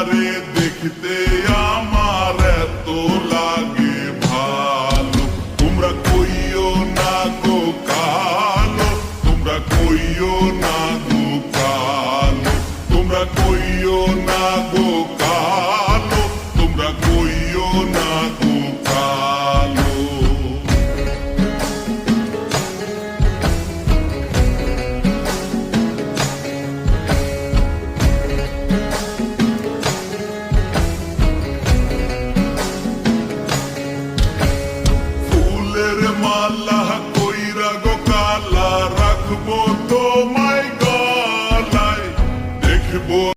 তোমারে দেখতে আমার এত লাগে ভালো। তোমরা কইও না গো কালো, তোমরা কইও না গো কালো, তোমরা কইও না গো কালো, তোমরা কইও না গো কালো। ফুলের মালা কইরা গো কালা রাখবো তো